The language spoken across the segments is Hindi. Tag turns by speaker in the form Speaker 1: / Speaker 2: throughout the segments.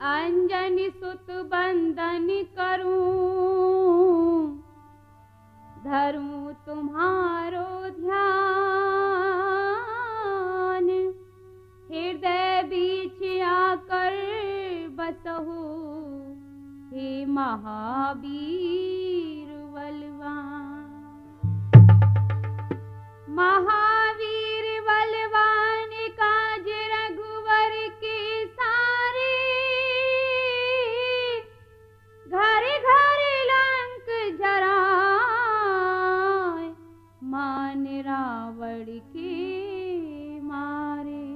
Speaker 1: अंजनी सुत बंदन करूं, धरूं तुम्हारो ध्यान। हृदय बीच आकर बसहु, हे महावीर बलवान। महावीर बलवान काज रघुवर के सारे, घर घर लंक जराए, मान रावण के मारे।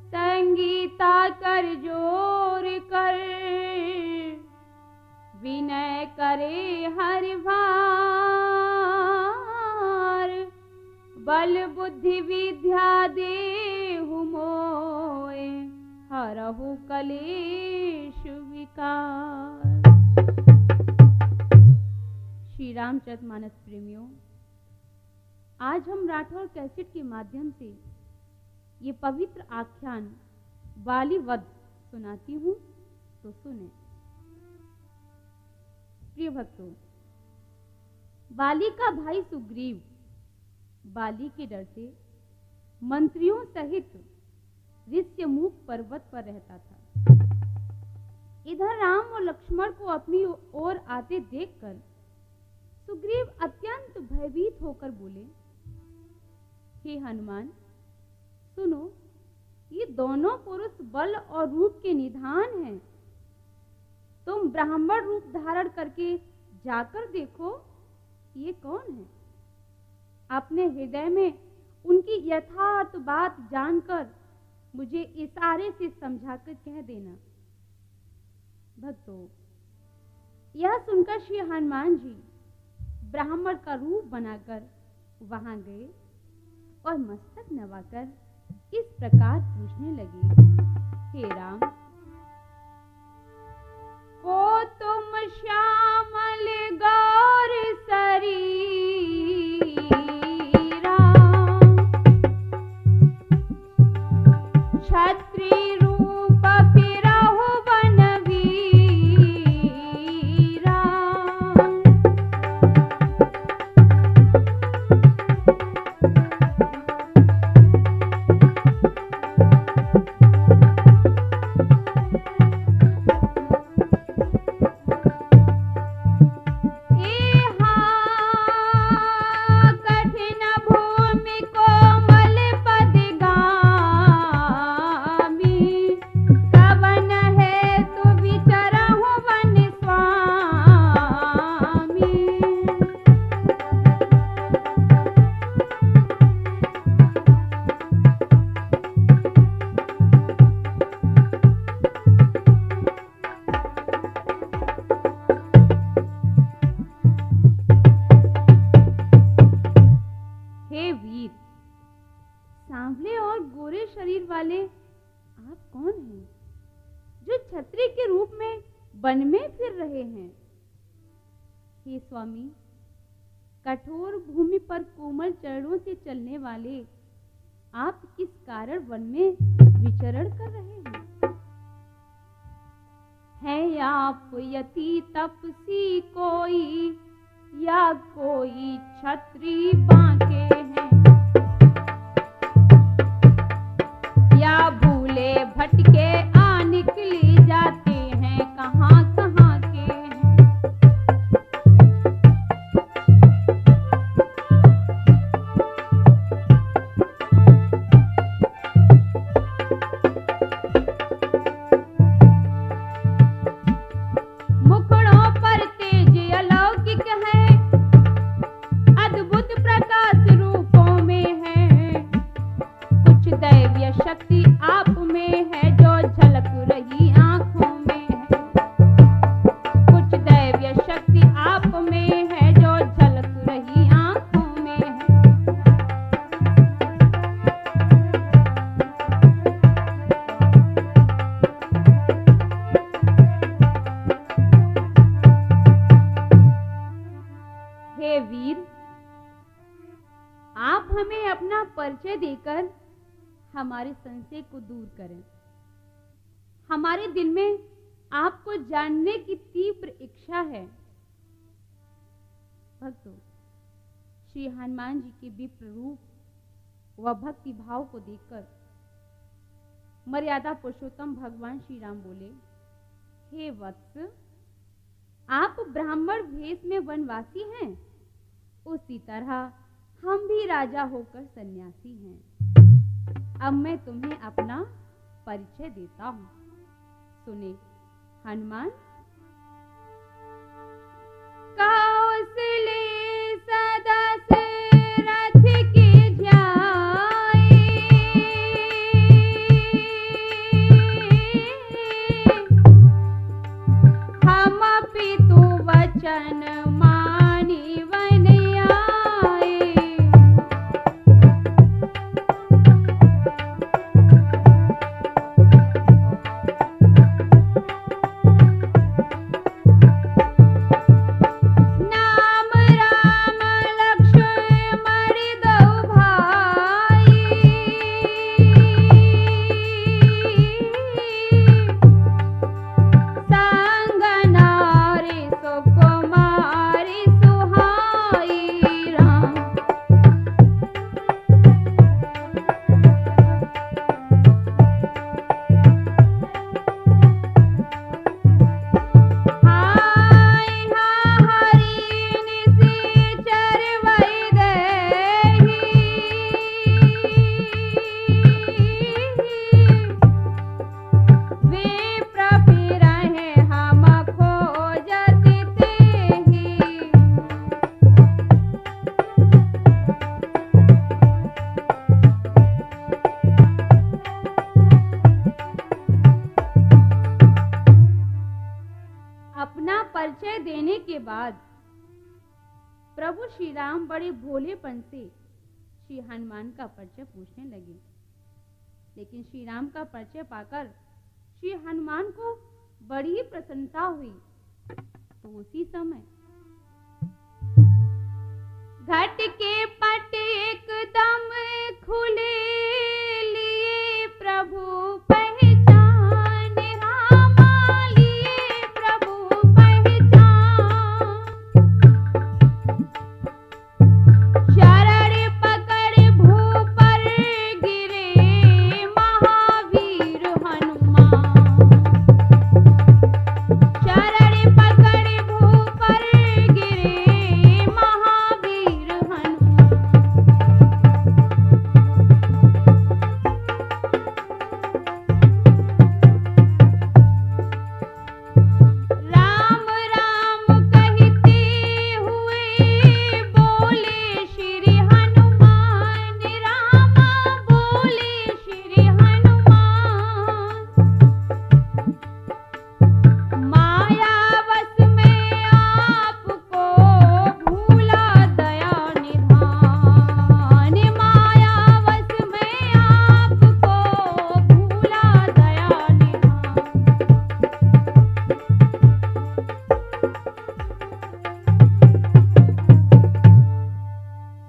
Speaker 1: संगीता कर जोर कर, विनय करे हर भार। बल बुद्धि विद्या देहु मोय, हरहु कलेश विकार। श्री रामचरितमानस प्रेमियों, आज हम राठौर कैसेट के माध्यम से ये पवित्र आख्यान बाली वध सुनाती हूँ, तो सुने। प्रिय भक्तों, बाली का भाई सुग्रीव बाली के डर से मंत्रियों सहित ऋष्यमुख पर्वत पर रहता था। इधर राम और लक्ष्मण को अपनी ओर आते देखकर सुग्रीव अत्यंत भयभीत होकर बोले, हे हनुमान, सुनो, ये दोनों पुरुष बल और रूप के निधान हैं। तुम ब्राह्मण रूप धारण करके जाकर देखो ये कौन है। अपने हृदय में उनकी यथार्थ बात जानकर मुझे इशारे से समझाकर कह देना। भक्तों, यह सुनकर श्री हनुमान जी ब्राह्मण का रूप बनाकर वहां गए और मस्तक नवाकर इस प्रकार पूछने लगे, हे राम, को तुम श्यामल गौर शरीरा, क्षत्रि रूप फिरहु बनवीरा। सांवले और गोरे शरीर वाले आप कौन हैं, जो छत्री के रूप में वन में फिर रहे हैं? हे स्वामी, कठोर भूमि पर कोमल चरणों से चलने वाले आप किस कारण वन में विचरण कर रहे हैं आप यति तपसी कोई, या कोई छत्री बांके हैं, या भूले भटके आ निकली जाते हैं, कहाँ कहाँ के हैं। मुखड़ों पर तेज अलौकिक है, अद्भुत प्रकाश रूपों में है, कुछ दैवीय शक्ति आप में है जो झलक रही आंखों में है, कुछ दैवीय शक्ति आप में है जो झलक रही आंखों में है। हे वीर, आप हमें अपना परिचय देकर हमारे संशय को दूर करें। हमारे दिल में आपको जानने की तीव्र इच्छा है। भक्तों, श्री हनुमान जी के विप्र रूप व भक्ति भाव को देखकर मर्यादा पुरुषोत्तम भगवान श्री राम बोले, हे वत्स, आप ब्राह्मण भेष में वनवासी हैं, उसी तरह हम भी राजा होकर सन्यासी हैं। अब मैं तुम्हें अपना परिचय देता हूं। सुने हनुमान। कौशले सदस रथ की जाए, हम पितु वचन मानी वन आए। नाम राम लक्ष्मण दो भाई, संग नारी सुकुमारी सुहाई राम। हाय हा हरि निशाचर वै देहि, विप्र फिरहि हम खोजत तेहि। अपना परिचय देने के बाद प्रभु श्री राम बड़े भोलेपन से श्री हनुमान का परिचय पूछने लगे। लेकिन श्री राम का परिचय पाकर श्री हनुमान को बड़ी प्रसन्नता हुई। तो उसी समय घट के पट एकदम खुले, लिए प्रभु पहचान रामा, लिए प्रभु पहचान। शरण पकड़ भू पर गिरे महावीर हनुमान। शरण पकड़ भू पर गिरे महावीर हनुमान। राम राम कहते हुए बोले श्री हनुमान, रामा बोले श्री हनुमान। मायावश में आपको भूला दया निधान, मायावश में आपको भूला दया निधान।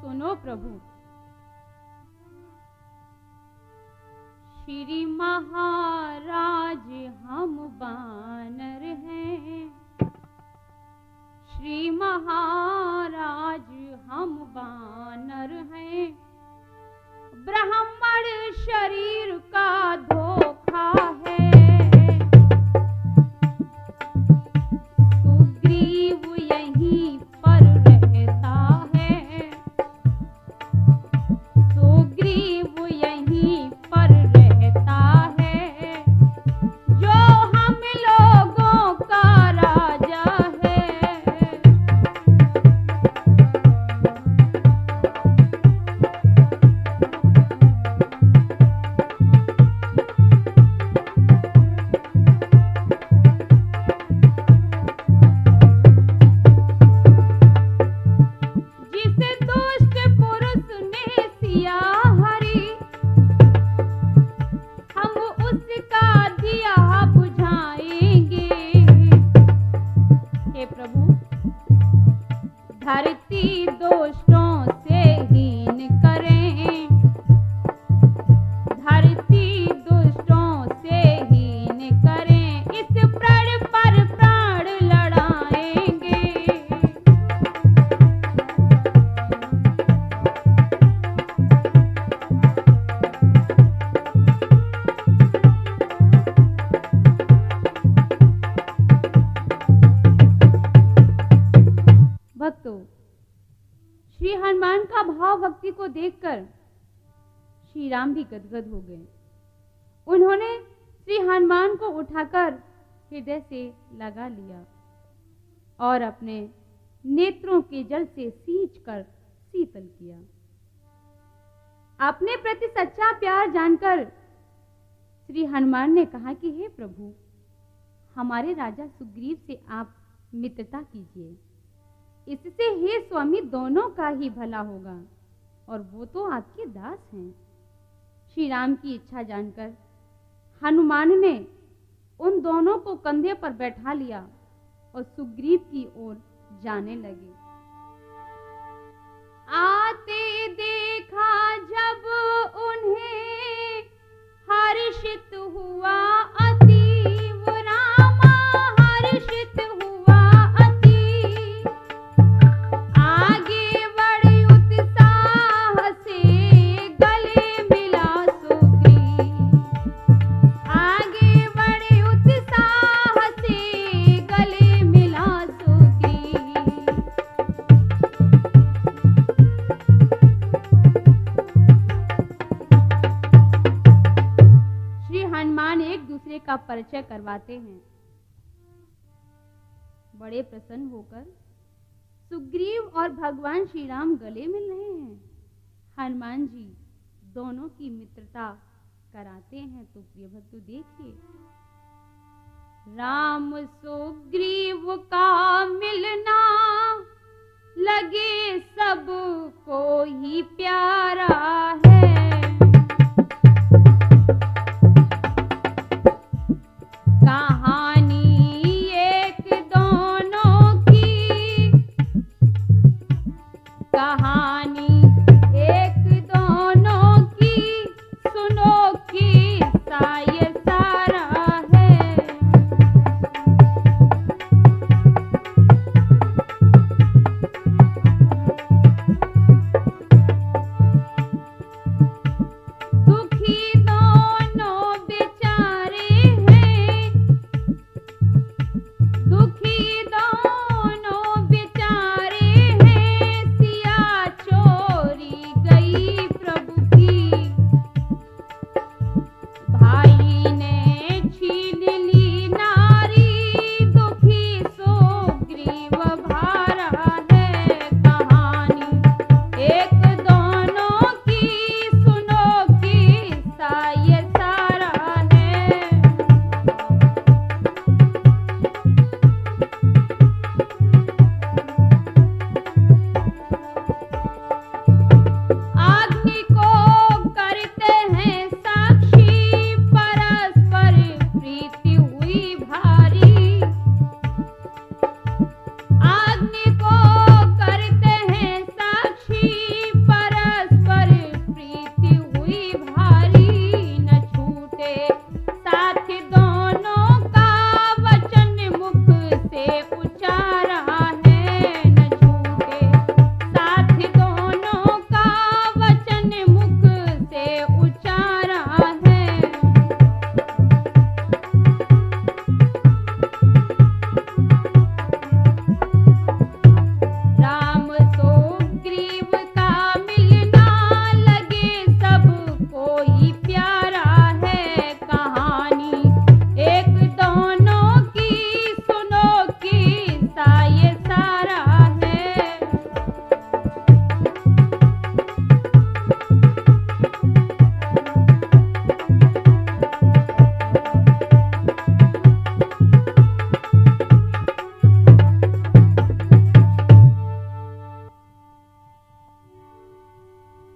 Speaker 1: सुनो प्रभु, श्री महाराज हम बानर हैं, श्री महाराज हम बानर हैं। ब्राह्मण शरीर का धोखा है, सुग्रीव यहीं पर रहता है, सुग्रीव यहीं पर रहता है, जो हम लोगों का राजा है। श्री हनुमान का भाव भक्ति को देखकर श्री राम भी गदगद हो गए। उन्होंने श्री हनुमान को उठाकर हृदय से लगा लिया और अपने नेत्रों के जल से सींचकर शीतल किया। अपने प्रति सच्चा प्यार जानकर श्री हनुमान ने कहा कि हे प्रभु, हमारे राजा सुग्रीव से आप मित्रता कीजिए, इससे हे स्वामी दोनों का ही भला होगा, और वो तो आपके दास हैं। श्री राम की इच्छा जानकर हनुमान ने उन दोनों को कंधे पर बैठा लिया और सुग्रीव की ओर जाने लगे। आते देखा जब उन्हें हर्षित हुआ अतीव, रामा हर्षित हुआ अतीव। आगे बढ़े उत्साह से गले मिला सुग्रीव, आगे बढ़े उत्साह से गले मिला सुग्रीव। श्री हनुमान एक दूसरे का परिचय करवाते हैं। बड़े प्रसन्न होकर सुग्रीव और भगवान श्री राम गले मिल रहे हैं। हनुमान जी दोनों की मित्रता कराते हैं। तो प्रिय भक्तों देखिए, राम सुग्रीव का मिलना लगे सबको ही प्यारा है। कहानी एक दोनों की, कहानी एक दोनों की, सुनो किस्सा ये सारा है। दुखी दोनों बेचारे हैं, दुखी दोनों बेचारे हैं। सिया चोरी गई प्रभु की, भाई ने छीन ली नारी। दुखी सुग्रीव भारा है। कहानी एक दोनों की, सुनो किस्सा ये सारा है। अग्नि को करते हैं साक्षी, परस्पर प्रीति हुई भारी। अग्नि को करते हैं साक्षी, परस्पर प्रीति हुई भारी। न छूटे साथ दोनों का, वचन मुख से उचारा है। न छूटे साथ दोनों का, वचन मुख से उचारा है। राम सुग्रीव का मिलना लगे सबको ही प्यारा है। कहानी एक दोनों की, सुनो किस्सा ये सारा है।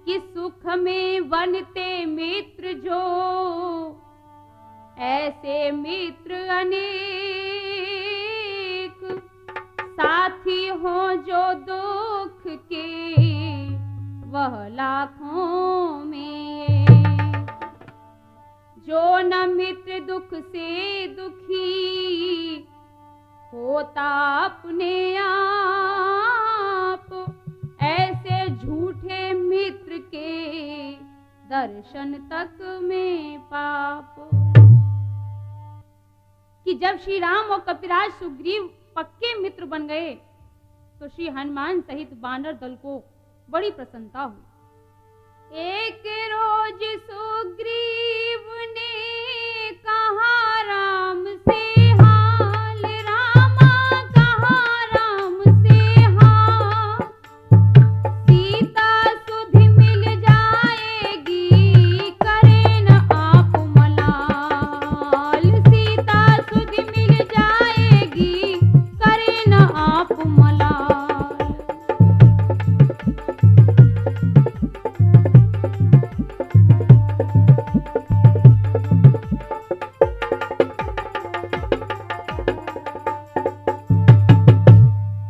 Speaker 1: कि सुख में बनते मित्र जो, ऐसे मित्र अनेक। साथी हो जो दुख के, वह लाखों में एक। जो न मित्र दुख से दुखी, होता अपने आप। ऐसे झूठे मित्र के दर्शन तक में पाप। कि जब श्री राम और कपिराज सुग्रीव पक्के मित्र बन गए, तो श्री हनुमान सहित वानर दल को बड़ी प्रसन्नता हुई। एक रोज सुग्रीव ने कहा राम से हाल, रामा कहा राम से हाल, सीता सुध मिल जाएगी करे न आप मलाल, सीता सुध मिल जाएगी करे न आप मलाल।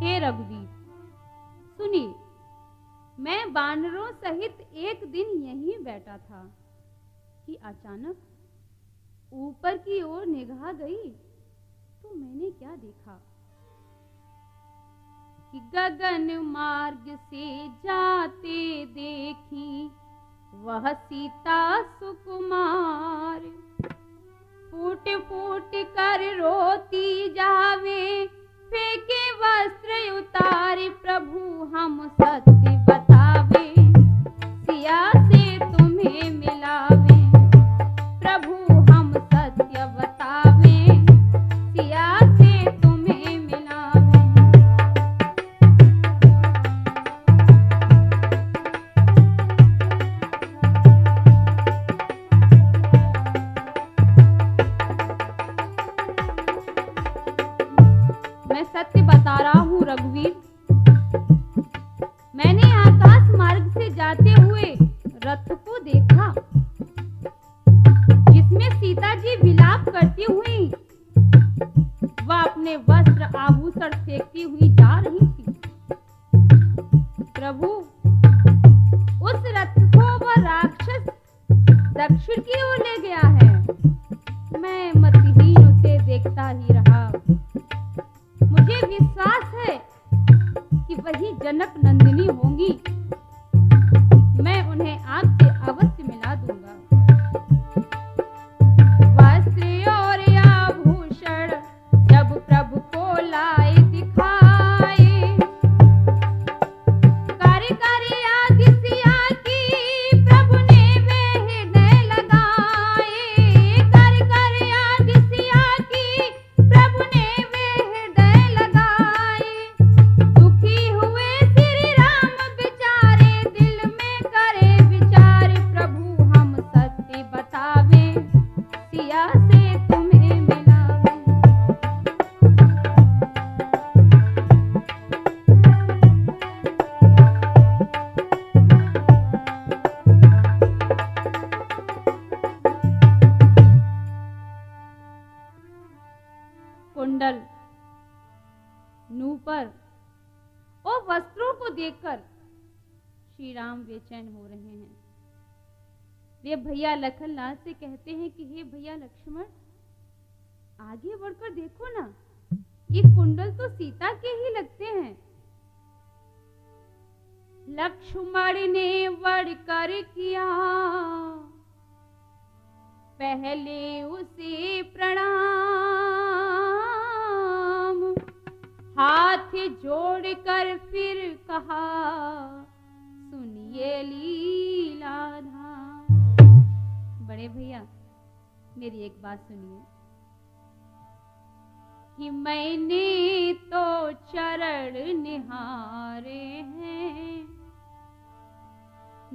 Speaker 1: हे रघुवीर, सुनिए, मैं वानरों सहित एक दिन यहीं बैठा था कि अचानक ऊपर की ओर निगाह गई तो मैंने क्या देखा कि गगन मार्ग से जाते देखी वह सीता सुकुमार, फूट फूट कर रोती जावे फेंके वस्त्र उतारे, प्रभु हम सत्य बतावे सिया से तुम्हें मिलावे, प्रभु हम सत्य बतावे सिया से तुम्हें मिलावे। मैं सत्य बता रहा हूँ रघुवीर, मैंने आकाश मार्ग से जाते हुए रथ को देखा जिसमें सीता जी विलाप करती हुई वह अपने वस्त्र आभूषण फेंकती हुई जा रही थी। प्रभु, उस रथ को वह राक्षस दक्षिण की ओर ले गया है। मैं मतिहीन उसे देखता ही रहा। मुझे विश्वास है कि वही जनक नंदिनी होंगी। मैं उन्हें आपसे अवश्य मिला दूंगा। वस्त्र और आभूषण जब प्रभु को लाए दिखाए, कर कर याद सिया की प्रभु ने वे हृदय लगाए, कर कर याद सिया की प्रभु ने वे हृदय लगाए। दुखी हुए श्री राम बेचारे दिल में करे विचार, प्रभु हम सत्य बतावे सिया से तुम्हें मिलावे। कुंडल, नूपुर और वस्त्रों को देखकर श्री राम बेचैन हो रहे हैं। वे भैया लखनलाल से कहते हैं कि हे भैया लक्ष्मण, आगे बढ़कर देखो ना, ये कुंडल तो सीता के ही लगते हैं। लक्ष्मण ने बढ़कर किया पहले उसे प्रणाम, हाथ जोड़कर फिर कहा सुनिए लीलाधाम। बड़े भैया, मेरी एक बात सुनिए कि मैंने तो चरण निहारे हैं,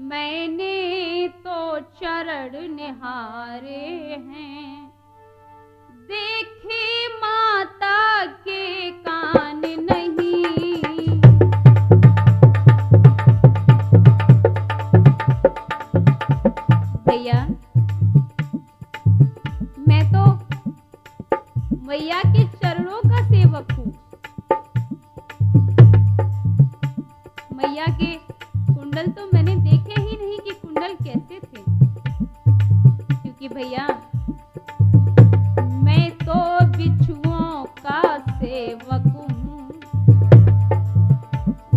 Speaker 1: मैंने तो चरण निहारे हैं, देखे माता के कान नहीं। भैया, मैं तो मैया के चरणों का सेवक हूँ। मैया के कुंडल तो मैंने देखे ही नहीं कि कुंडल कैसे थे, क्योंकि भैया मैं तो बिच्छुओं का सेवक हूँ,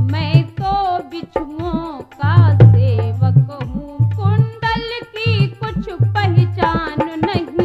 Speaker 1: मैं तो बिच्छुओं का सेवक हूँ, कुंडल की कुछ पहचान नहीं।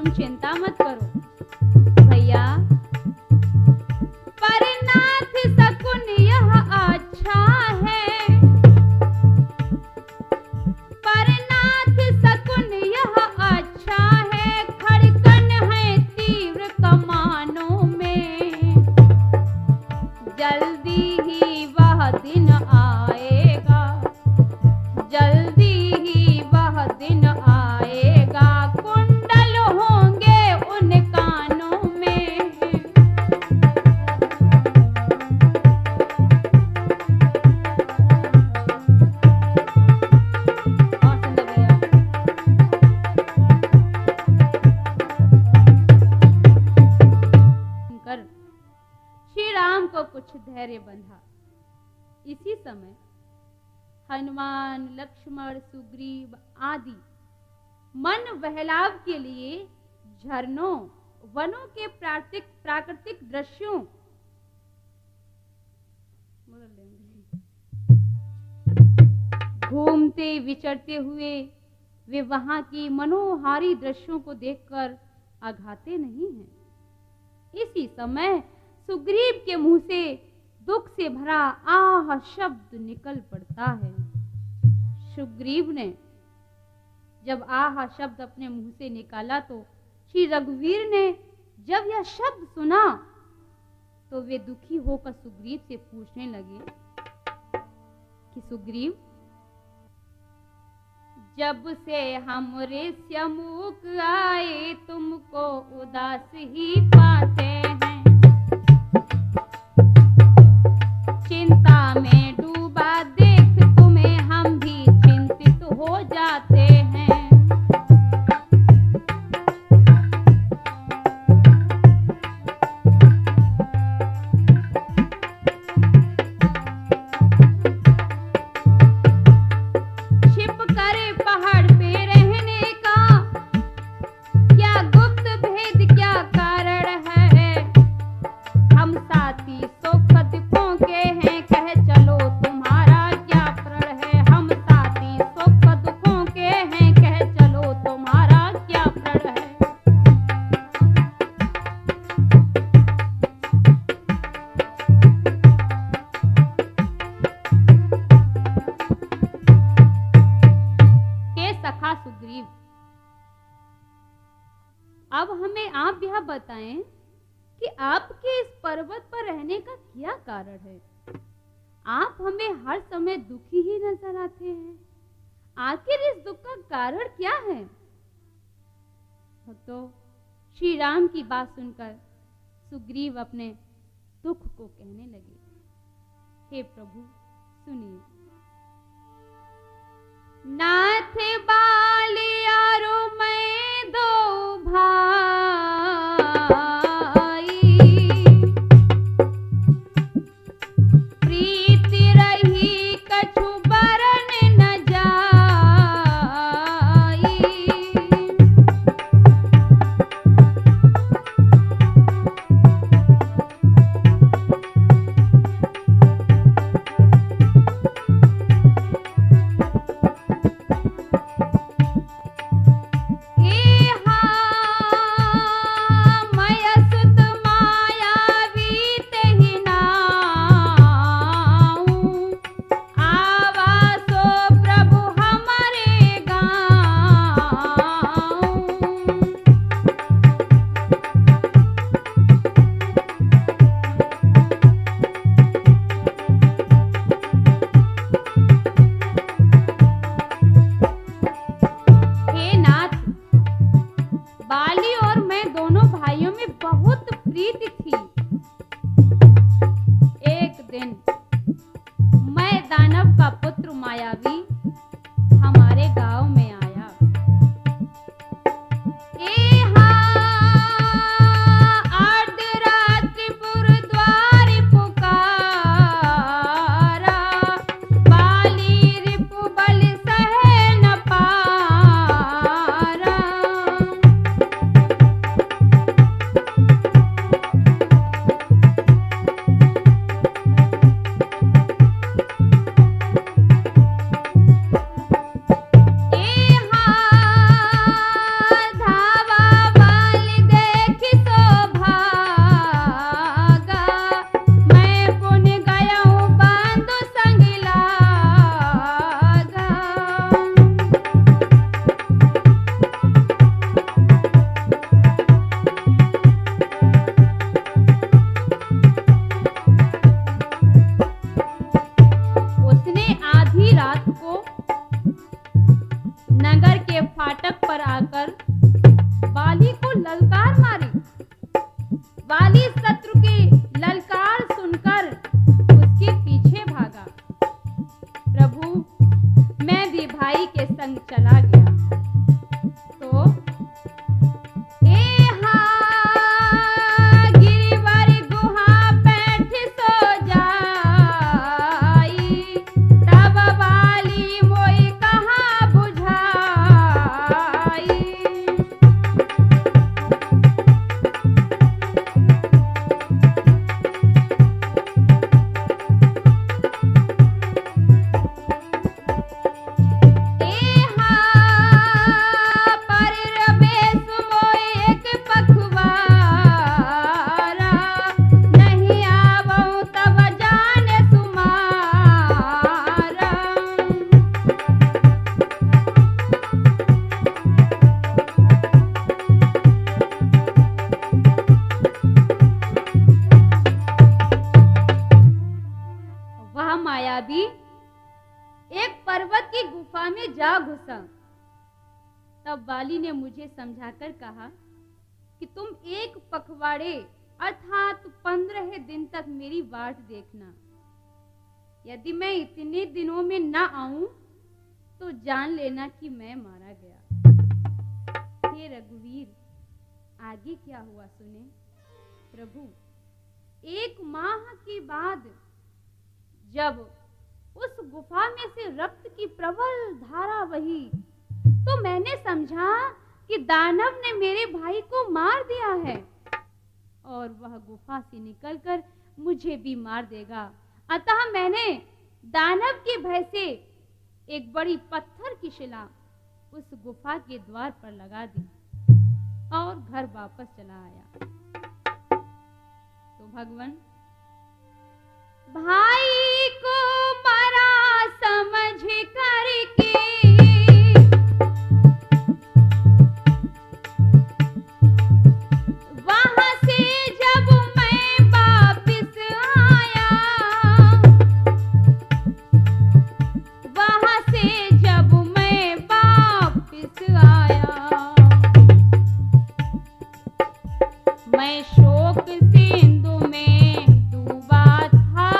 Speaker 1: तुम चिंता मत करो भैया। परनाथ शकुन यह अच्छा है, परनाथ शकुन यह अच्छा है, खड़कन है तीव्र कमानों में, जल्दी ही वह दिन आएगा, जल्दी ही वह दिन आएगा, कुंडल होंगे उन कानों में। और सुन लो भैया। सुनकर श्री राम को कुछ धैर्य बंधा। इसी समय हनुमान, लक्ष्मण, सुग्रीव आदि मन बहलाव के लिए झरनों, वनों के प्राकृतिक दृश्यों घूमते विचरते हुए वे वहां की मनोहारी दृश्यों को देखकर आघाते नहीं हैं। इसी समय सुग्रीव के मुंह से दुख से भरा आह शब्द निकल पड़ता है। सुग्रीव ने जब आह शब्द अपने मुंह से निकाला तो श्री रघुवीर ने जब यह शब्द सुना तो वे दुखी होकर सुग्रीव से पूछने लगे कि सुग्रीव, जब से हम ऋष्यमुख आए तुमको उदास ही पाते हैं, चिंता में डूबा देख तुम्हें हम भी चिंतित हो जाते हैं। छिप कर पहाड़ पे रहने का क्या गुप्त भेद, क्या कारण है, हम साथी सुख दुखों के हैं, कह चलो तुम्हारा क्या प्रण है, हम साथी सुख दुखों के हैं, कह चलो तुम्हारा क्या प्रण है। के सखा सुग्रीव, अब हमें आप यह बताएं कि आपके इस पर्वत पर रहने का क्या कारण है। आप हमें हर समय दुखी ही नजर आते हैं, आखिर इस दुख का कारण क्या है। तो श्री राम की बात सुनकर सुग्रीव अपने दुख को कहने लगे, हे प्रभु सुनिए। नाथ बालियारो मैं दो भाई, प्रीति रही कछु बरन न जाई, मुझे समझाकर कहा कि तुम एक पखवाड़े अर्थात 15 दिन तक मेरी वाट देखना। यदि मैं इतने दिनों में न आऊं तो जान लेना कि मैं मारा गया। हे रघुवीर, आगे क्या हुआ सुने। प्रभु, 1 माह के बाद जब उस गुफा में से रक्त की प्रबल धारा बही तो मैंने समझा कि दानव ने मेरे भाई को मार दिया है और वह गुफा से निकलकर मुझे भी मार देगा। अतः मैंने दानव के भय से एक बड़ी पत्थर की शिला उस गुफा के द्वार पर लगा दी और घर वापस चला आया। तो भगवान, भाई को मरा समझ करके वहां से जब मैं वापिस आया, वहां से जब मैं वापिस आया, मैं शोक सिंधु में डूबा था।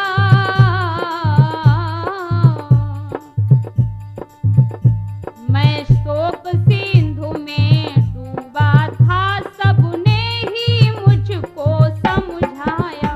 Speaker 1: मैं शोक सिंधु में डूबा था, सबने ही मुझको समझाया।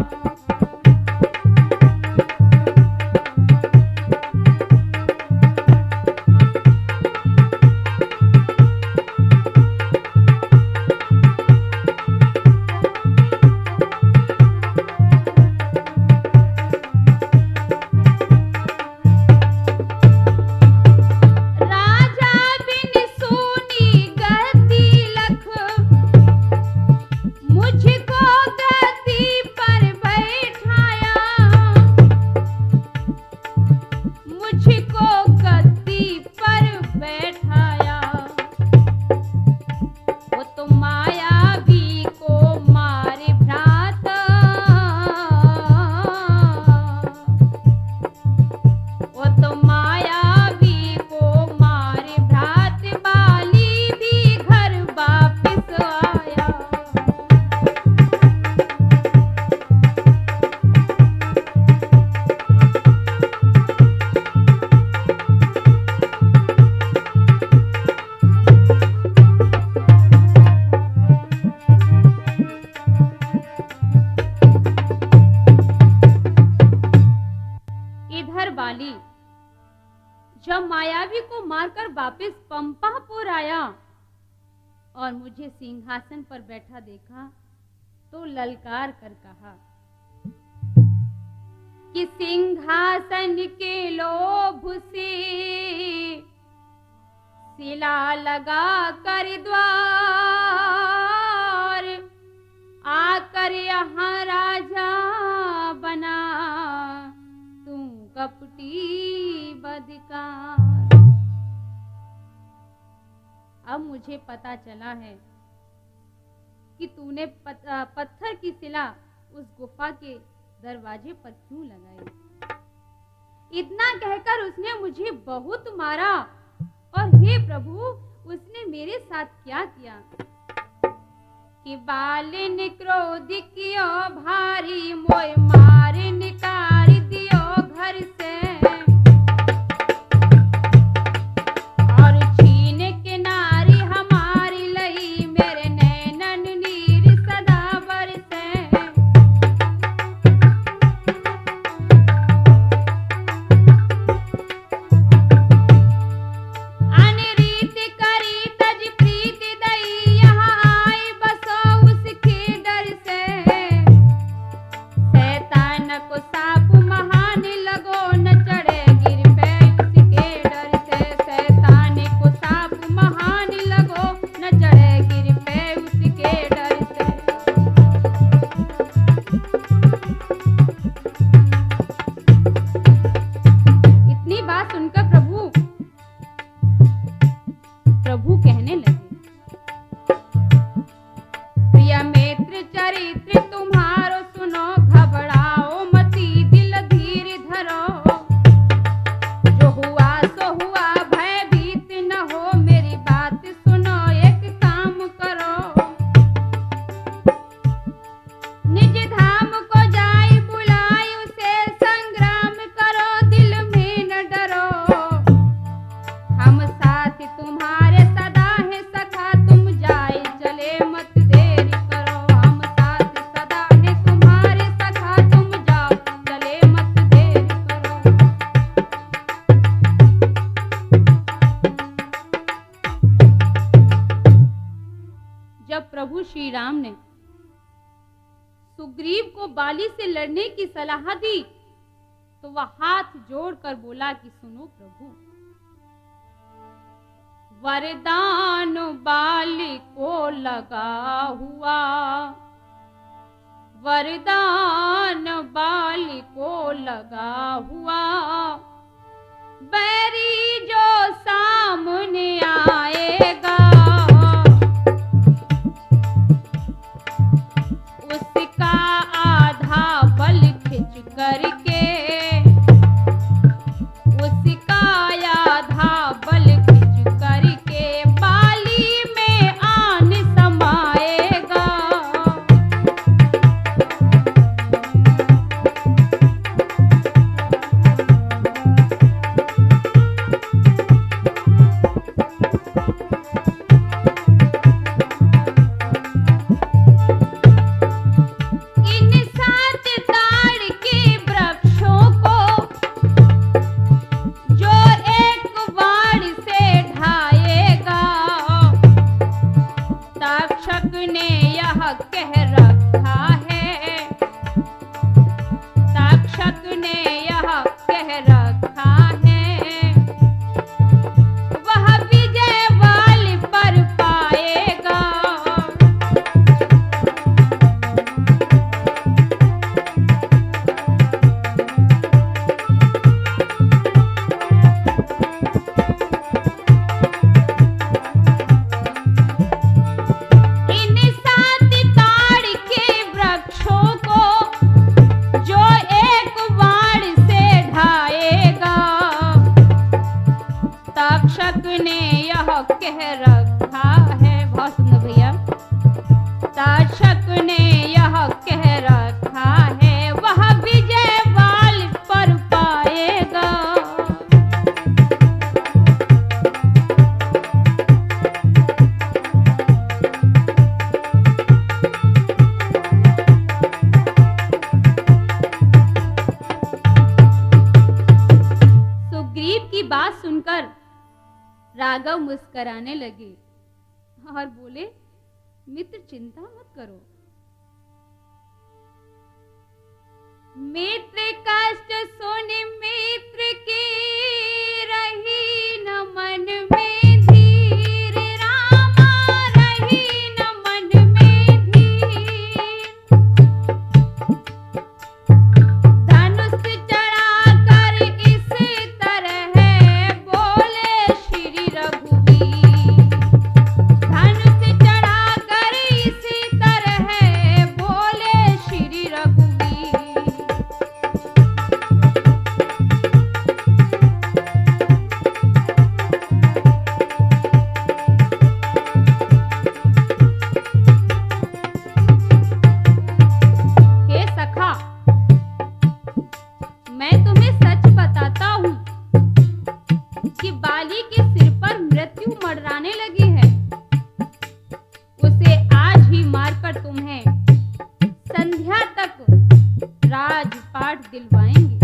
Speaker 1: जब मायावी को मारकर वापस पंपापुर आया और मुझे सिंहासन पर बैठा देखा तो ललकार कर कहा कि सिंहासन के लोभ से शिला लगा कर द्वार आकर यहाँ राजा बना तू कपटी बदकार। अब मुझे पता चला है कि तूने पत्थर की शिला उस गुफा के दरवाजे पर क्यों लगाई। इतना कहकर उसने मुझे बहुत मारा और हे प्रभु उसने मेरे साथ क्या किया कि बालिन क्रोध कियो भारी मोय मार निकाल दियो घर से और छीन के नारी हमारी लई मेरे नैनन नीर सदा बरसे। अनरीत करी तज प्रीत दई यहाँ आई बसो उसके डर से। शैतान को साप महान लगो न चढ़े गिर पे उसके डर से। शैतान को साप महान लगो न चढ़े गिर पे उसके डर से। इतनी बात सुनकर प्रभु कहने लगे प्रिय मित्र चरित्र तुम्हारो सुनो घबराओ मती दिल धीर धरो। जो हुआ सो हुआ भयभीत न हो मेरी बात सुनो एक कान जब प्रभु श्री राम ने सुग्रीव को बाली से लड़ने की सलाह दी तो वह हाथ जोड़कर बोला कि सुनो प्रभु, वरदान बाली को लगा हुआ, वरदान बाली को लगा हुआ, बैरी जो सामने आएगा उसका आधा बल खिंच करके, उसका आधा बल खिंच करके बाली में आन समाएगा। राघव मुस्कुराने लगे और बोले, मित्र चिंता मत करो, मित्र कष्ट सुन मित्र की रही न मन में धीर, रामा रही न मन में धीर, धनुष चढ़ा कर इस तरह बोले श्री रघुवीर, धनुष चढ़ा कर इस तरह बोले श्री रघुवीर। बाली के सिर पर मृत्यु मंडराने लगी है, उसे आज ही मारकर तुम्हें संध्या तक राजपाट दिलवाएंगे।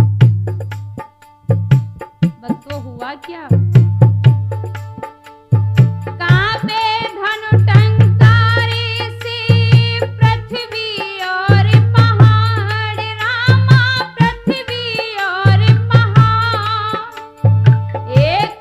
Speaker 1: बस तो हुआ क्या, कांपे धनु टंकारी से पृथ्वी और पहाड़, रामा पृथ्वी और पहाड़, एक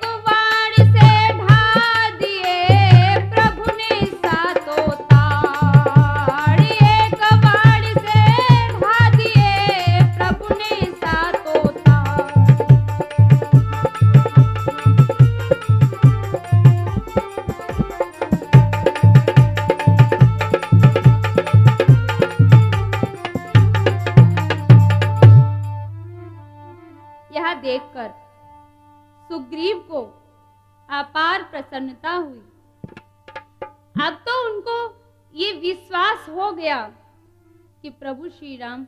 Speaker 1: देखकर सुग्रीव को अपार प्रसन्नता हुई। अब तो उनको ये विश्वास हो गया कि प्रभु श्री राम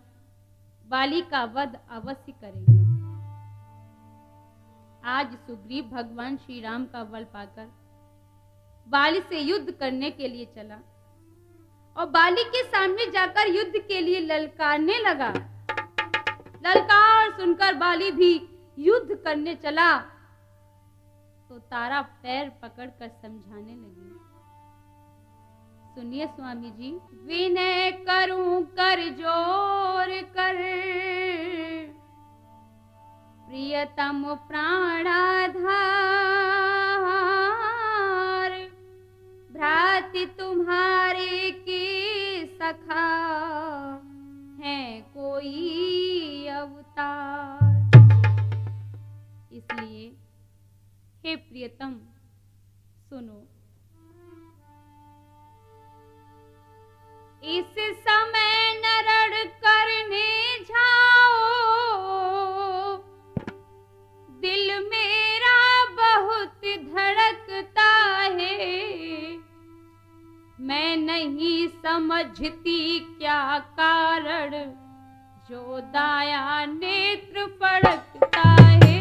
Speaker 1: बाली का वध अवश्य करेंगे। आज सुग्रीव भगवान श्री राम का बल पाकर बाली से युद्ध करने के लिए चला और बाली के सामने जाकर युद्ध के लिए ललकारने लगा। ललकार सुनकर बाली भी युद्ध करने चला तो तारा पैर पकड़कर समझाने लगी, सुनिए स्वामी जी। विनय करूं कर जोर कर, प्रियतम प्राणाधार, भ्राति तुम्हारे की सखा है कोई अवतार। इसलिए हे प्रियतम सुनो, इस समय नरण करने जाओ, दिल मेरा बहुत धड़कता है। मैं नहीं समझती क्या कारण, जो दाया नेत्र फड़कता है।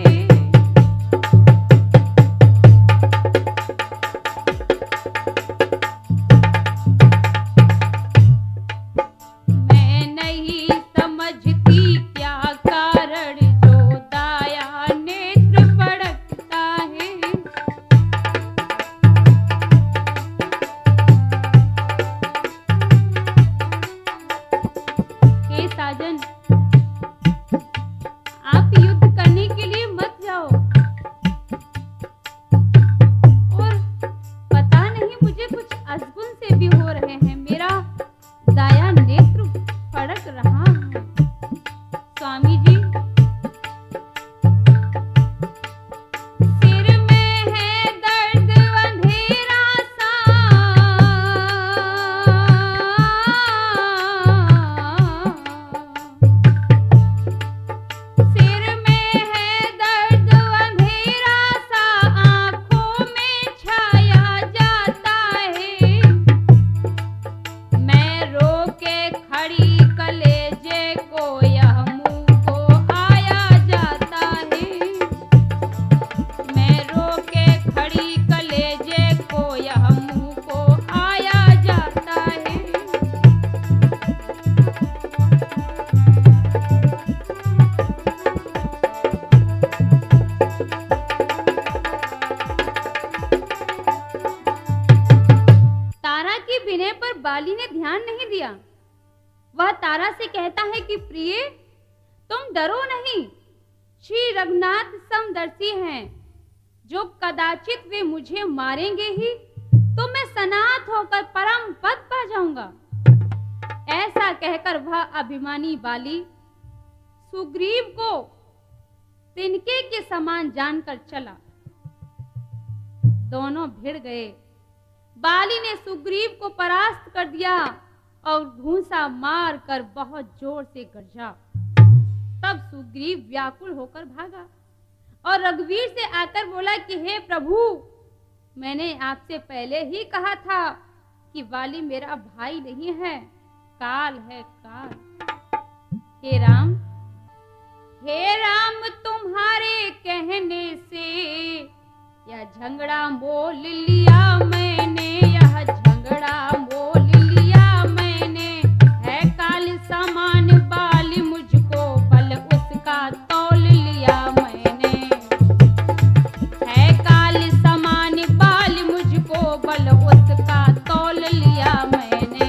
Speaker 1: मैं नहीं समझती क्या कारण, जो दाया नेत्र फड़कता है। हे साजन, आप युद्ध करने के लिए मत जाओ। और पता नहीं मुझे कुछ अजगुन से भी हो रहे हैं, मेरा दाया नेत्र फड़क रहा है। स्वामी जी, सिर में है दर्द अंधेरा सा, सिर में है दर्द अंधेरा सा, आंखों में छाया जाता है। मैं रो के खड़ी कलेजे को, यह मुंह को आया जाता है। मैं रो के खड़ी कलेजे को, यह मुंह को आया जाता है। तारा के विनय पर बाली ने ध्यान नहीं दिया। वह तारा से कहता है कि प्रिय, तुम डरो नहीं, श्री रघुनाथ समदर्शी हैं। जो कदाचित वे मुझे मारेंगे ही, तो मैं सनाथ होकर परम पद पा जाऊंगा। ऐसा कहकर वह अभिमानी बाली सुग्रीव को तिनके के समान जानकर चला। दोनों भिड़ गए। बाली ने सुग्रीव को परास्त कर दिया और घूंसा मार कर बहुत जोर से गरजा। तब सुग्रीव व्याकुल होकर भागा और रघुवीर से आकर बोला कि हे प्रभु, मैंने आपसे पहले ही कहा था कि बाली मेरा भाई नहीं है, काल है काल। हे राम, तुम्हारे कहने से यह झगड़ा मोल लिया मैंने, यह झगड़ा मोल लिया मैंने। है काल समान बाली, मुझको बल उसका तौल लिया मैंने। है काल समान बाली, मुझको बल उसका तौल लिया मैंने।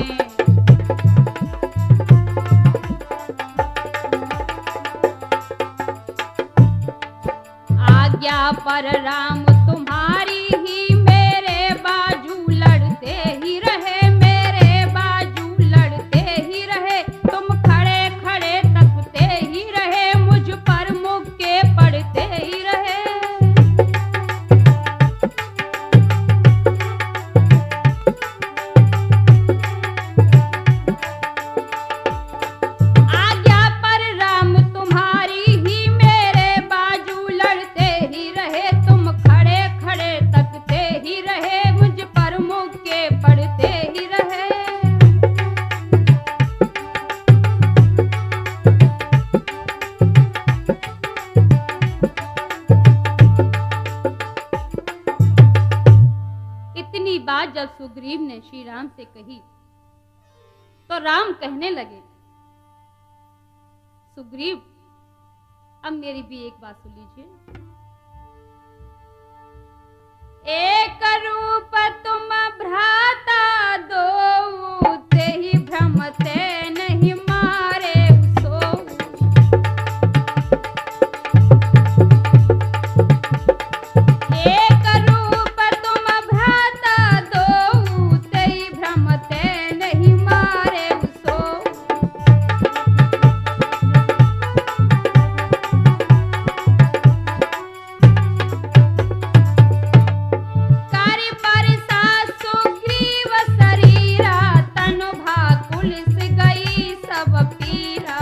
Speaker 1: आज्ञा पर राम तुम्हारी ही, मेरे बाजू लड़ते ही रहे, मेरे बाजू लड़ते ही रहे। तुम खड़े खड़े तकते ही रहे, मुझ पर मुक्के पड़ते ही रहे। आज्ञा पर राम तुम्हारी ही, मेरे बाजू लड़ते ही रहे। तुम खड़े खड़े तकते ही रहे, मुझ पर मुक्के पड़ते ही रहे। इतनी बात जब सुग्रीव ने श्री राम से कही, तो राम कहने लगे, सुग्रीव, अब मेरी भी एक बात सुन लीजिए। एक रूप तुम भ्राता दो, तेहि भ्रम ते नहीं मारे सो। एक रूप तुम भ्राता दो, तेहि भ्रम ते नहीं मारे सो। कारी बरसा सुग्रीव शरीरा, तनु भाकुल से गई सब पीरा।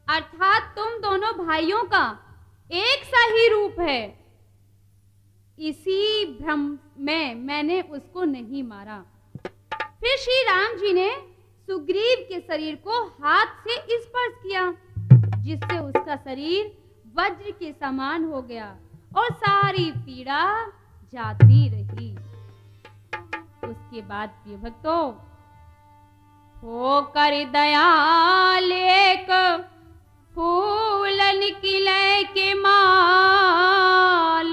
Speaker 1: अर्थात तुम दोनों भाइयों का एक सा ही रूप है, इसी भ्रम में मैंने उसको नहीं मारा। फिर श्री राम जी ने सुग्रीव के शरीर को हाथ से स्पर्श किया, जिससे उसका शरीर वज्र के समान हो गया और सारी पीड़ा जाती रही। उसके बाद प्रिय भक्तों, होकर दयाल एक फूल निकले के माल,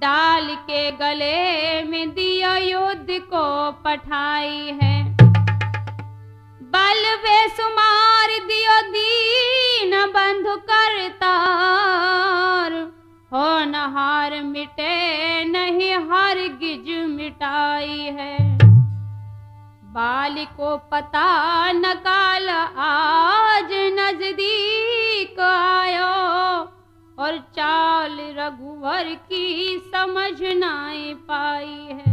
Speaker 1: डाल के गले में दिया युद्ध को पठाई है। बल वे सुमार दियो दीन बंधु करतार, हो नहार मिटे नहीं हरगिज मिटाई है। बाली को पता न काल आज नजदीक आयो, और चाल रघुवर की समझ नाई पाई है।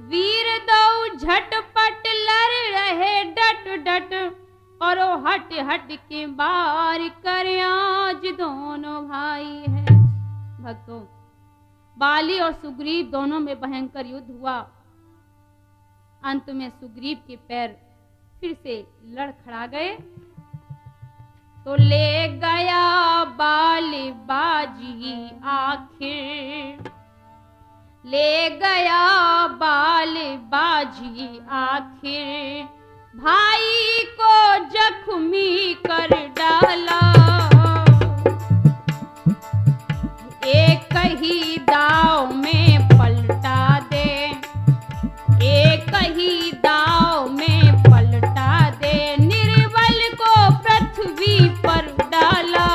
Speaker 1: वीर दो झटपट लड़ रहे डट डट, और हट हट के बार कर आज दोनों भाई है। भक्तों, बाली और सुग्रीव दोनों में भयंकर युद्ध हुआ। अंत में सुग्रीव के पैर फिर से लड़खड़ा गए, तो ले गया बाली बाजी आखिर, ले गया बाली बाजी आखिर, भाई को जख्मी कर डाला। एक ही दाव में पलटा दे, एक ही दाव में पलटा दे, निर्बल को पृथ्वी पर डाला।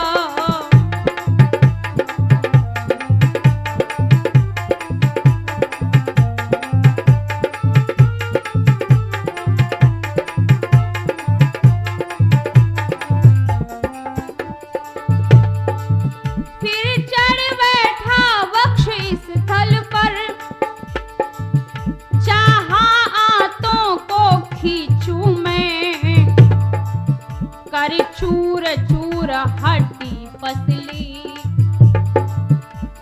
Speaker 1: फिर चढ़ बैठा वक्ष स्थल पर, चाहा आंतों को खींचूं मैं, कर चूर चूर हड्डी पसली,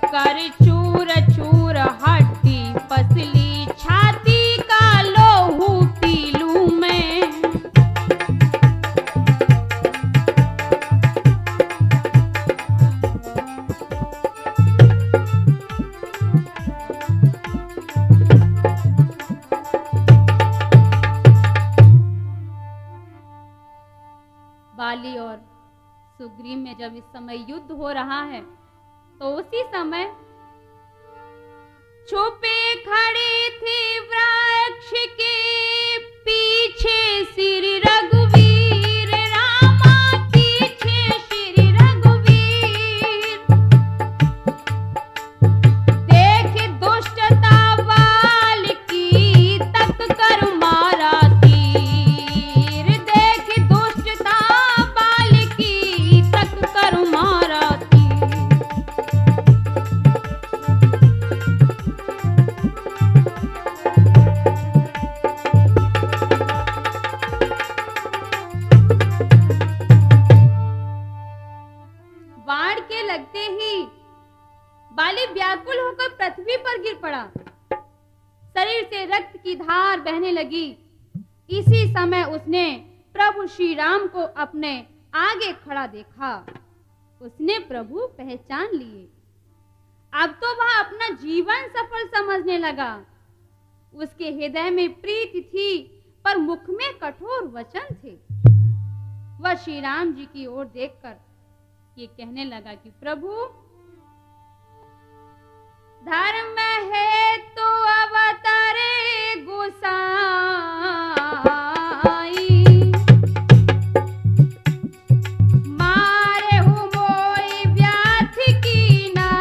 Speaker 1: कर चूर चूर हड्डी पसली, छाती का लोहू पी लूं मैं। बाली और सुग्रीव में जब इस समय युद्ध हो रहा है, तो उसी समय छुपे खड़ी थी वृक्ष के पीछे श्री रघुवीर, रामा पीछे श्री रघुवीर। देख दुष्टता बाल की, तक कर मारा तीर, देख दुष्टता बाल की, तक कर मारा तीर। बाण के लगते ही बाली व्याकुल होकर पृथ्वी पर गिर पड़ा, शरीर से रक्त की धार बहने लगी। इसी समय उसने प्रभु श्री राम को अपने आगे खड़ा देखा। उसने प्रभु पहचान लिए। अब तो वह अपना जीवन सफल समझने लगा। उसके हृदय में प्रीति थी, पर मुख में कठोर वचन थे। वह श्री राम जी की ओर देखकर ये कहने लगा कि प्रभु, धर्म है तो अवतारे गोसाई, मारे हूँ मोई व्याध की नाई।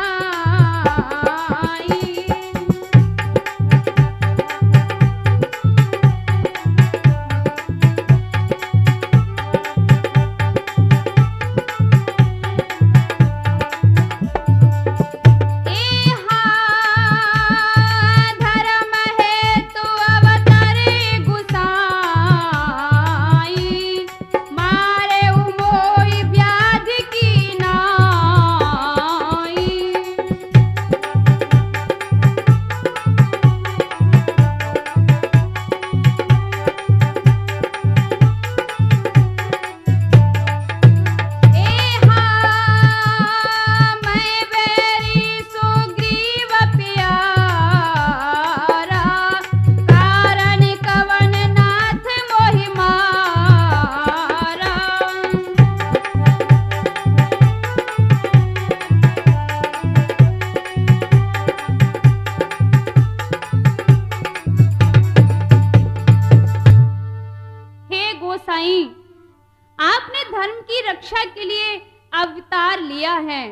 Speaker 1: आपने धर्म की रक्षा के लिए अवतार लिया है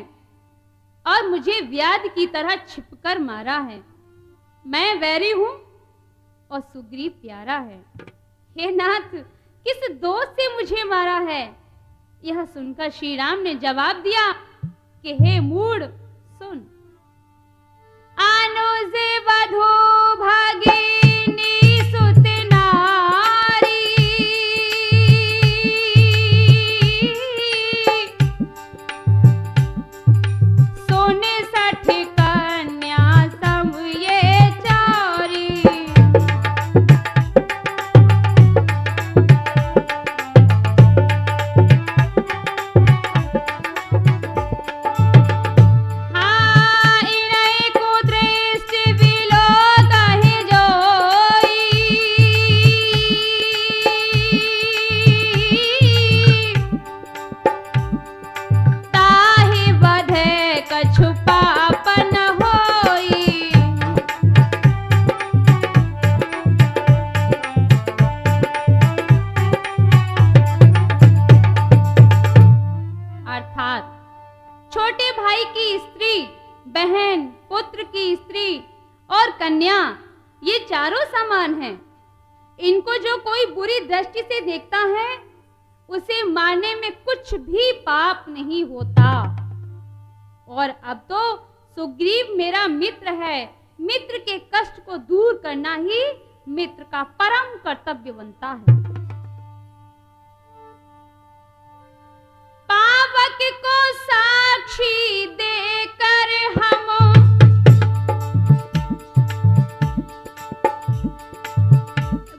Speaker 1: और मुझे व्याध की तरह छिपकर मारा है। मैं वैरी हूं और सुग्रीव प्यारा है। हे नाथ, किस दोष से मुझे मारा है? यह सुनकर श्री राम ने जवाब दिया कि हे मूढ़, सुन। अनुज वधू भागिनी सुत नारी, सोने 60 कन्या सम ये चारी। छोटे भाई की स्त्री, बहन, पुत्र की स्त्री और कन्या, ये चारों समान हैं। इनको जो कोई बुरी दृष्टि से देखता है, उसे मारने में कुछ भी पाप नहीं होता। और अब तो सुग्रीव मेरा मित्र है। मित्र के कष्ट को दूर करना ही मित्र का परम कर्तव्य बनता है। पावक को साक्षी देकर हम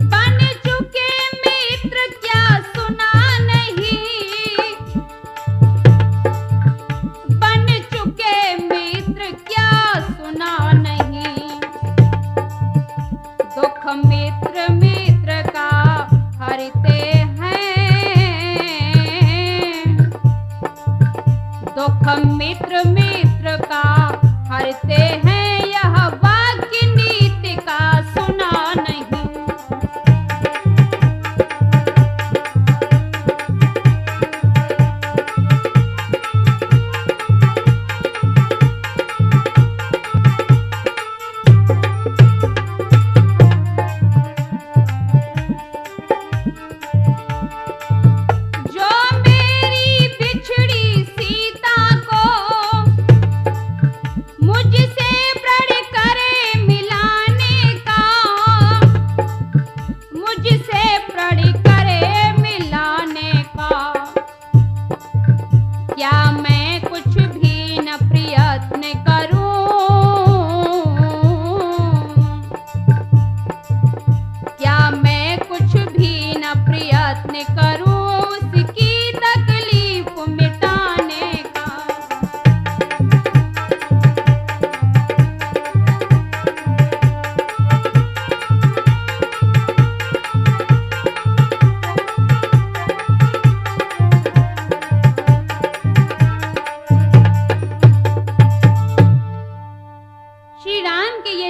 Speaker 1: बन चुके मित्र, क्या सुना नहीं? बन चुके मित्र, क्या सुना नहीं? दुख मित्र मित्र का हरते दुख मित्र मित्र का हरते हैं, यह वाक्य नीति का सुना नहीं। मुझसे प्रण करे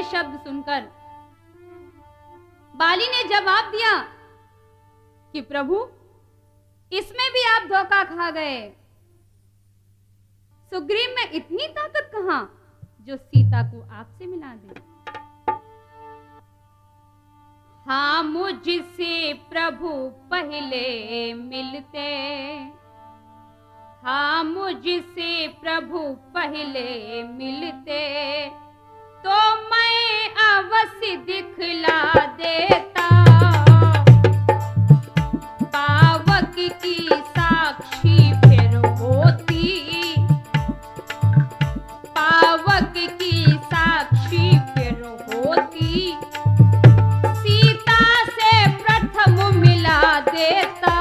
Speaker 1: शब्द सुनकर बाली ने जवाब दिया कि प्रभु, इसमें भी आप धोखा खा गए। सुग्रीव में इतनी ताकत कहां जो सीता को आपसे मिला दे। हाँ, मुझसे प्रभु पहले मिलते, हाँ मुझसे प्रभु पहले मिलते, तो मैं अवश्य दिखला देता। पावक की साक्षी फिर होती, पावक की साक्षी फिर होती, सीता से प्रथम मिला देता।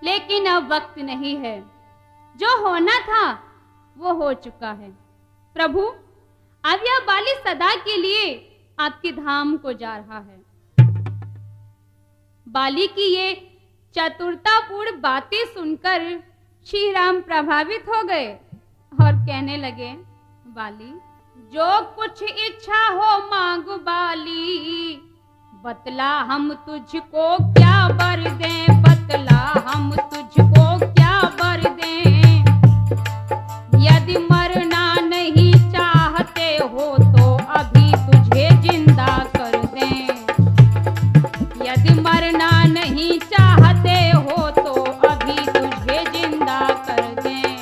Speaker 1: लेकिन अब वक्त नहीं है, जो होना था वो हो चुका है। प्रभु, अब यह बाली सदा के लिए आपके धाम को जा रहा है। बाली की ये चतुरतापूर्ण बातें सुनकर श्री राम प्रभावित हो गए और कहने लगे, बाली, जो कुछ इच्छा हो मांग बाली, बतला हम तुझको क्या वर दें, बतला हम तुझको क्या वर दें। यदि मरना नहीं चाहते हो तो अभी तुझे जिंदा कर दें, यदि मरना नहीं चाहते हो तो अभी तुझे जिंदा कर दें।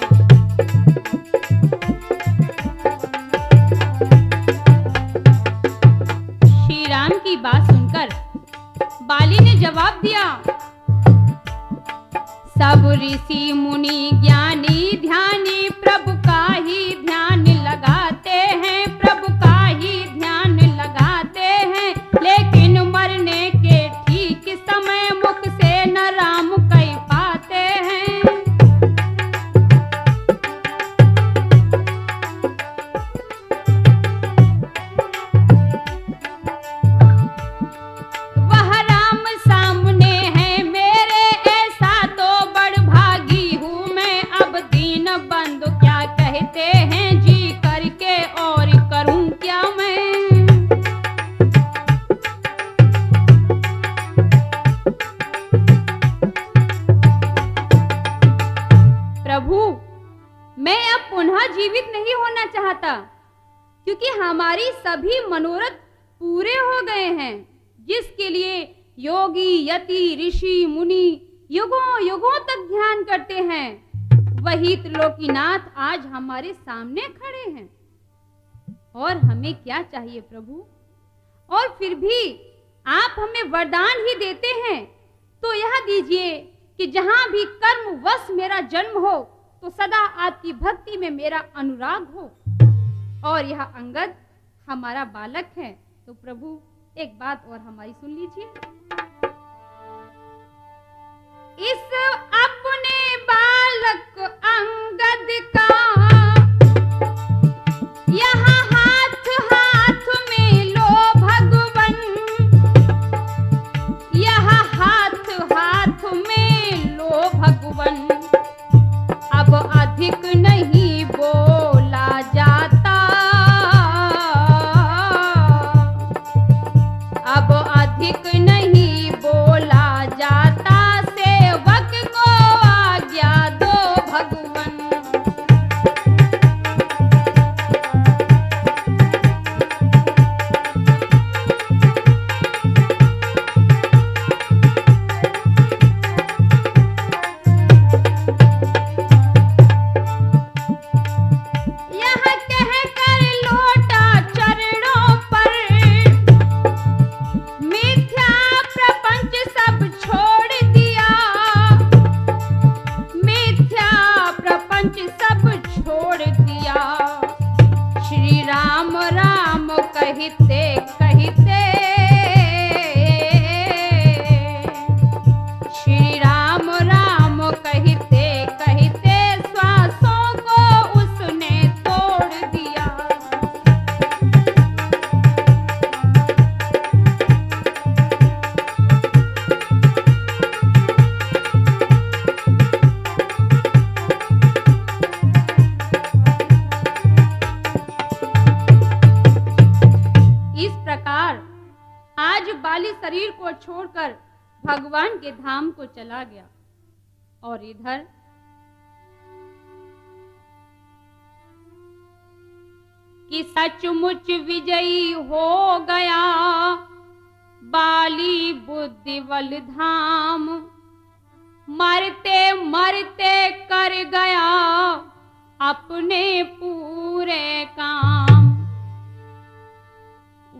Speaker 1: श्री राम की बात सुनकर बाली ने जवाब दिया, सब ऋषि मुनि ज्ञानी ध्यानी प्रभु का ही ध्यान लगाते हैं, प्रभु का ही ध्यान लगाते हैं, लेकिन मरने के ठीक समय मुख से न राम कह पाते हैं। वह राम सामने है मेरे, ऐसा तो बड़ भागी हूँ मैं, अब दीन बंधु क्या कहते हैं, जी करके और करूँ क्या मैं। प्रभु, मैं अब पुनः जीवित नहीं होना चाहता, क्योंकि हमारी सभी मनोरथ पूरे हो गए हैं, जिसके लिए योगी यति ऋषि मुनि युगों युगों तक ध्यान करते हैं, वही त्रिलोकीनाथ आज हमारे सामने खड़े हैं। और हमें क्या चाहिए प्रभु? और फिर भी आप हमें वरदान ही देते हैं, तो यह दीजिए कि जहां भी कर्मवश मेरा जन्म हो तो सदा आपकी भक्ति में मेरा अनुराग हो। और यह अंगद हमारा बालक है, तो प्रभु एक बात और हमारी सुन लीजिए। इस अपने बालक अंगद का प्रपंच सब छोड़ दिया। श्री राम राम कहते कहते, श्री राम राम कहते कहते श्वासों को उसने तोड़ दिया। इस प्रकार आज बाली शरीर को छोड़कर भगवान के धाम को चला गया और इधर कि सचमुच विजयी हो गया बाली बुद्धिबल धाम। मरते मरते कर गया अपने पूरे काम।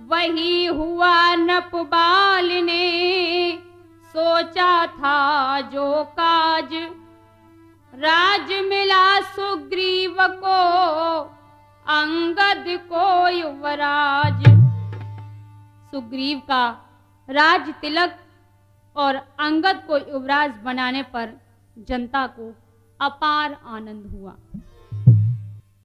Speaker 1: वही हुआ नपबाल ने सोचा था जो काज। राज मिला सुग्रीव को अंगद को युवराज। सुग्रीव का राज तिलक और अंगद को युवराज बनाने पर जनता को अपार आनंद हुआ।